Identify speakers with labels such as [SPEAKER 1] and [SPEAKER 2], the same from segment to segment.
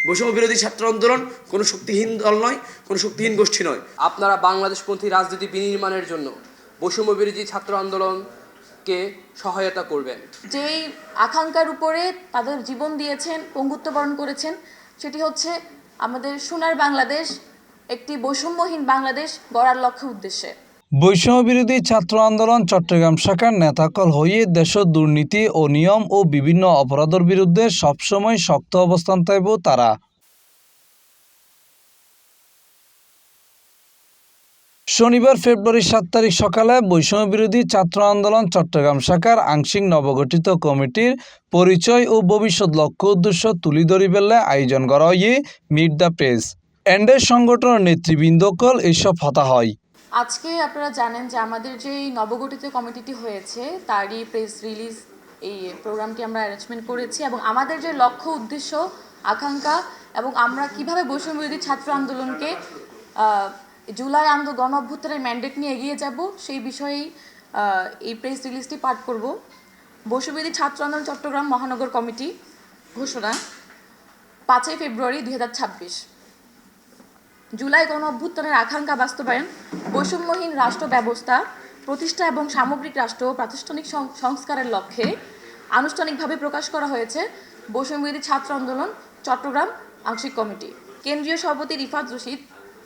[SPEAKER 1] বৈষম্য বিরোধী ছাত্র আন্দোলন কোনো শক্তিহীন দল নয়, কোনো শক্তিহীন গোষ্ঠী নয়।
[SPEAKER 2] আপনারা বাংলাদেশপন্থী রাজনীতি বিনির্মাণের জন্য বৈষম্য বিরোধী ছাত্র আন্দোলনকে সহায়তা করবেন।
[SPEAKER 3] যেই আকাঙ্ক্ষার উপরে তাদের জীবন দিয়েছেন, পঙ্গুত্ব বরণ করেছেন, সেটি হচ্ছে আমাদের সোনার বাংলাদেশ, একটি বৈষম্যহীন বাংলাদেশ গড়ার লক্ষ্য উদ্দেশ্যে।
[SPEAKER 4] বৈষম্য বিরোধী ছাত্র আন্দোলন চট্টগ্রাম শাখার নেতাকল হয়ে দেশের দুর্নীতি ও নিয়ম ও বিভিন্ন অপরাধের বিরুদ্ধে সবসময় শক্ত অবস্থান থাকব তারা। শনিবার ফেব্রুয়ারি 7 তারিখ সকালে বৈষম্য বিরোধী ছাত্র আন্দোলন চট্টগ্রাম শাখার আংশিক নবগঠিত কমিটির পরিচয় ও ভবিষ্যৎ লক্ষ্য উদ্দেশ্য তুলি ধরিবেলে আয়োজন করা হয় মিট দ্য প্রেস এন্ডের সংগঠনের নেতৃবৃন্দকল এইসব হতা হয়।
[SPEAKER 3] আজকে আপনারা জানেন যে আমাদের যে নবগঠিত কমিটিটি হয়েছে তারই প্রেস রিলিজ এই প্রোগ্রামটি আমরা অ্যারেঞ্জমেন্ট করেছি, এবং আমাদের যে লক্ষ্য উদ্দেশ্য আকাঙ্ক্ষা এবং আমরা কিভাবে বৈষম্য বিরোধী ছাত্র আন্দোলনকে জুলাই গণ অভ্যুত্থানের ম্যান্ডেট নিয়ে এগিয়ে যাব সেই বিষয়েই এই প্রেস রিলিজটি পাঠ করব। বৈষম্য বিরোধী ছাত্র আন্দোলন চট্টগ্রাম মহানগর কমিটি ঘোষণা 5 ফেব্রুয়ারি 2026। জুলাই গণ অভ্যুত্থানের আকাঙ্ক্ষা বাস্তবায়ন, বৈষম্যহীন রাষ্ট্র ব্যবস্থা প্রতিষ্ঠা এবং সামগ্রিক রাষ্ট্র প্রাতিষ্ঠানিক সংস্কারের লক্ষ্যে আনুষ্ঠানিকভাবে প্রকাশ করা হয়েছে বৈষম্য বিরোধী ছাত্র আন্দোলন চট্টগ্রাম আংশিক কমিটি। কেন্দ্রীয় সভাপতি রিফাত রশিদ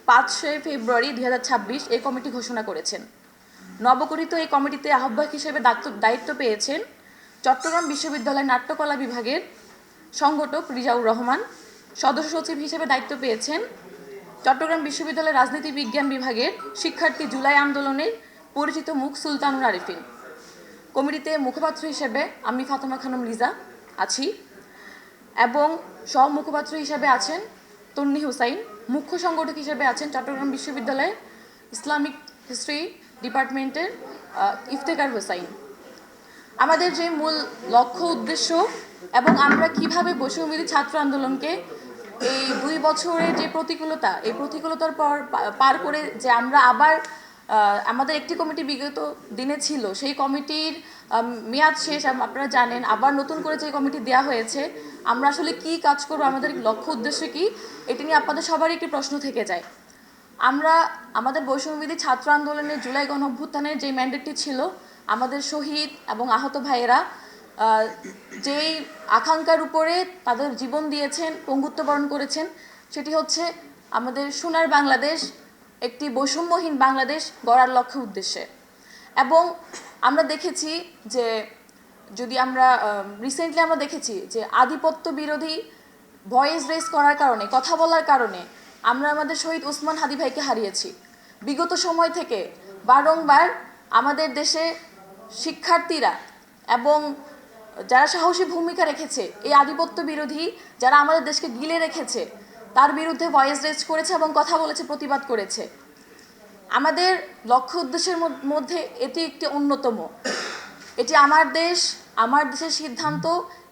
[SPEAKER 3] 5 ফেব্রুয়ারি 2026 এই কমিটি ঘোষণা করেছেন। নবগঠিত এই কমিটিতে আহ্বায়ক হিসেবে দায়িত্ব পেয়েছেন চট্টগ্রাম বিশ্ববিদ্যালয় নাট্যকলা বিভাগের সংগঠক রিজাউর রহমান। সদস্য সচিব হিসেবে দায়িত্ব পেয়েছেন চট্টগ্রাম বিশ্ববিদ্যালয়ের রাজনীতি বিজ্ঞান বিভাগের শিক্ষার্থী জুলাই আন্দোলনের পরিচিত মুখ সুলতানুর আরিফিন। কমিটিতে মুখপাত্র হিসেবে আমি ফাতেমা খানম লিজা আছি, এবং সহ মুখপাত্র হিসেবে আছেন তন্নি হুসাইন। মুখ্য সংগঠক হিসেবে আছেন চট্টগ্রাম বিশ্ববিদ্যালয়ের ইসলামিক হিস্ট্রি ডিপার্টমেন্টের ইফতেখার হোসাইন। আমাদের যে মূল লক্ষ্য উদ্দেশ্য এবং আমরা কিভাবে বৈষম্য বিরোধী ছাত্র আন্দোলনকে এই 2 বছরের যে প্রতিকূলতা, এই প্রতিকূলতার পর পার করে যে আমরা আবার আমাদের একটি কমিটি বিগত দিনে ছিল, সেই কমিটির মেয়াদ শেষ, আপনারা জানেন, আবার নতুন করে যে কমিটি দেওয়া হয়েছে, আমরা আসলে কি কাজ করব, আমাদের লক্ষ্য উদ্দেশ্য কি, এটি নিয়ে আপনাদের সবারই একটি প্রশ্ন থেকে যায়। আমরা আমাদের বৈষম্য বিরোধী ছাত্র আন্দোলনের জুলাই গণ অভ্যুত্থানের যে ম্যান্ডেটটি ছিল, আমাদের শহীদ এবং আহত ভাইয়েরা যেই আকাঙ্ক্ষার উপরে তাদের জীবন দিয়েছেন, পঙ্গুত্ব বরণ করেছেন, সেটি হচ্ছে আমাদের সোনার বাংলাদেশ, একটি বৈষম্যহীন বাংলাদেশ গড়ার লক্ষ্য উদ্দেশ্যে। এবং আমরা দেখেছি যে যদি আমরা রিসেন্টলি আমরা দেখেছি যে আধিপত্য বিরোধী ভয়েস রেজ করার কারণে, কথা বলার কারণে আমরা আমাদের শহীদ ওসমান হাদি ভাইকে হারিয়েছি। বিগত সময় থেকে বারংবার আমাদের দেশে শিক্ষার্থীরা এবং যারা সাহসী ভূমিকা রেখেছে, এই আধিপত্য বিরোধী যারা আমাদের দেশকে গিলে রেখেছে, তার বিরুদ্ধে ভয়েস রেজ করেছে এবং কথা বলেছে, প্রতিবাদ করেছে। আমাদের লক্ষ্য উদ্দেশ্যের মধ্যে এটি একটি অন্যতম। এটি আমার দেশ, আমার দেশের সিদ্ধান্ত,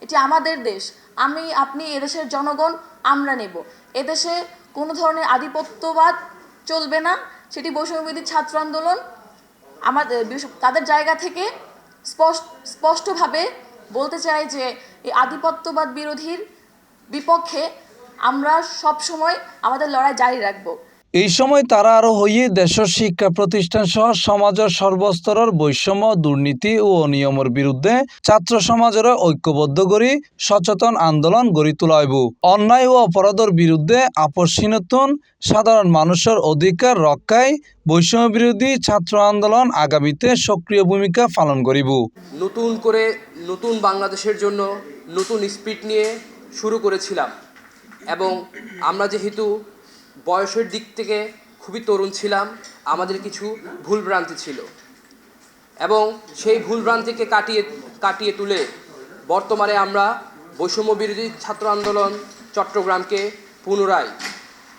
[SPEAKER 3] এটি আমাদের দেশ, আমি আপনি এদেশের জনগণ আমরা নেব। এদেশে কোনো ধরনের আধিপত্যবাদ চলবে না, সেটি বৈষম্য বিরোধী ছাত্র আন্দোলন আমাদের তাদের জায়গা থেকে স্পষ্টভাবে বলতে চাই যে এই আধিপত্যবাদ বিরোধীর বিপক্ষে আমরা সব সময় আমাদের লড়াই জারি রাখব।
[SPEAKER 4] এই সময় তারা আরো হইয়ে দেশের শিক্ষা প্রতিষ্ঠান সহ সমাজের সর্বস্তরের বৈষম্য, দুর্নীতি ও অনিয়মের বিরুদ্ধে ছাত্র সমাজের ঐক্যবদ্ধ করি সচেতন আন্দোলন গড়ি তোলাইব। অন্যায় ও অপরাধের বিরুদ্ধে আপসহীনতন সাধারণ মানুষের অধিকার রক্ষায় বৈষম্য বিরোধী ছাত্র আন্দোলন আগামীতে সক্রিয় ভূমিকা পালন করিব।
[SPEAKER 2] নতুন করে নতুন বাংলাদেশের জন্য নতুন স্পিরিট নিয়ে শুরু করেছিলাম, এবং আমরা যেহেতু বয়সের দিক থেকে খুবই তরুণ ছিলাম, আমাদের কিছু ভুলভ্রান্তি ছিল, এবং সেই ভুলভ্রান্তিকে কাটিয়ে তুলে বর্তমানে আমরা বৈষম্য বিরোধী ছাত্র আন্দোলন চট্টগ্রামকে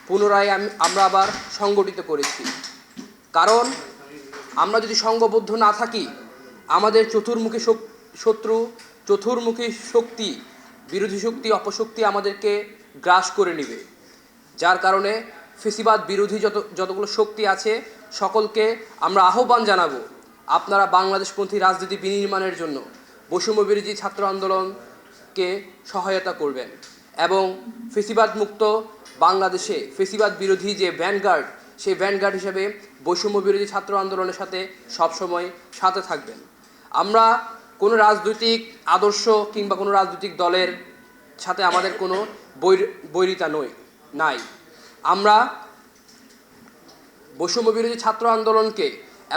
[SPEAKER 2] পুনরায় আমরা আবার সংগঠিত করেছি। কারণ আমরা যদি সংঘবদ্ধ না থাকি, আমাদের চতুর্মুখী শত্রু, চতুর্মুখী শক্তি, বিরোধী শক্তি, অপশক্তি আমাদেরকে গ্রাস করে নেবে। যার কারণে ফেসিবাদ বিরোধী যতগুলো শক্তি আছে সকলকে আমরা আহ্বান জানাবো, আপনারা বাংলাদেশপন্থী রাজনীতি বিনির্মাণের জন্য বৈষম্য বিরোধী ছাত্র আন্দোলনকে সহায়তা করবেন। এবং ফেসিবাদ মুক্ত বাংলাদেশে ফেসিবাদ বিরোধী যে ভ্যানগার্ড, সেই ভ্যানগার্ড হিসেবে বৈষম্য বিরোধী ছাত্র আন্দোলনের সাথে সবসময় সাথে থাকবেন। আমরা কোনো রাজনৈতিক আদর্শ কিংবা কোনো রাজনৈতিক দলের সাথে আমাদের কোনো বৈরিতা নাই। আমরা বৈষম্য বিরোধী ছাত্র আন্দোলনকে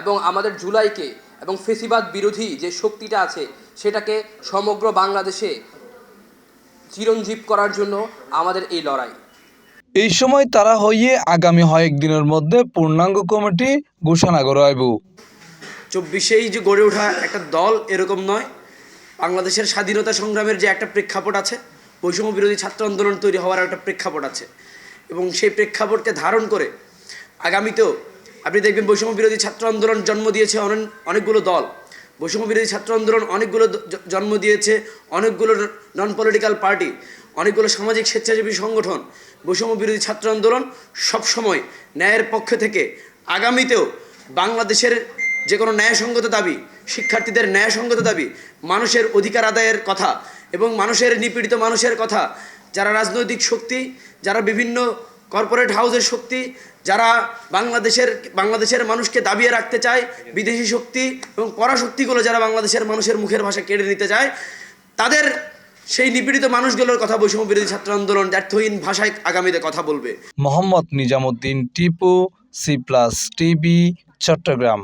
[SPEAKER 2] এবং আমাদের জুলাইকে এবং ফেসিবাদ বিরোধী যে শক্তিটা আছে সেটাকে সমগ্র বাংলাদেশে চিরঞ্জীব করার জন্য আমাদের এই লড়াই।
[SPEAKER 4] এই সময় তারা হইয়ে আগামী কয়েকদিনের মধ্যে পূর্ণাঙ্গ কমিটি ঘোষণা করা হইব।
[SPEAKER 1] 24-এই যে গড়ে ওঠা একটা দল এরকম নয়। বাংলাদেশের স্বাধীনতা সংগ্রামের যে একটা প্রেক্ষাপট আছে, বৈষম্য বিরোধী ছাত্র আন্দোলন তৈরি হওয়ার একটা প্রেক্ষাপট আছে, এবং সেই প্রেক্ষাপটকে ধারণ করে আগামীতেও আপনি দেখবেন বৈষম্য বিরোধী ছাত্র আন্দোলন জন্ম দিয়েছে অনেকগুলো দল, বৈষম্য বিরোধী ছাত্র আন্দোলন অনেকগুলো জন্ম দিয়েছে অনেকগুলো নন পলিটিক্যাল পার্টি, অনেকগুলো সামাজিক স্বেচ্ছাসেবী সংগঠন। বৈষম্য বিরোধী ছাত্র আন্দোলন সবসময় ন্যায়ের পক্ষে থেকে আগামীতেও বাংলাদেশের যে কোনো ন্যায়সঙ্গত দাবি, শিক্ষার্থীদের ন্যায়সঙ্গত দাবি, মানুষের অধিকার আদায়ের কথা এবং মানুষের নিপীড়িত মানুষের কথা, যারা রাজনৈতিক শক্তি, যারা বিভিন্ন কর্পোরেট হাউসের শক্তি, যারা বাংলাদেশের মানুষকে দাবিয়ে রাখতে চায়, বিদেশি শক্তি এবং পরাশক্তিগুলো যারা বাংলাদেশের মানুষের মুখের ভাষা কেড়ে নিতে চায়, তাদের সেই নিপীড়িত মানুষগুলোর কথা বৈষম্য বিরোধী ছাত্র আন্দোলন দ্ব্যর্থহীন ভাষায় আগামীতে কথা বলবে।
[SPEAKER 4] Mohammad Nizamuddin Tipu, C+ TV, Chittagong.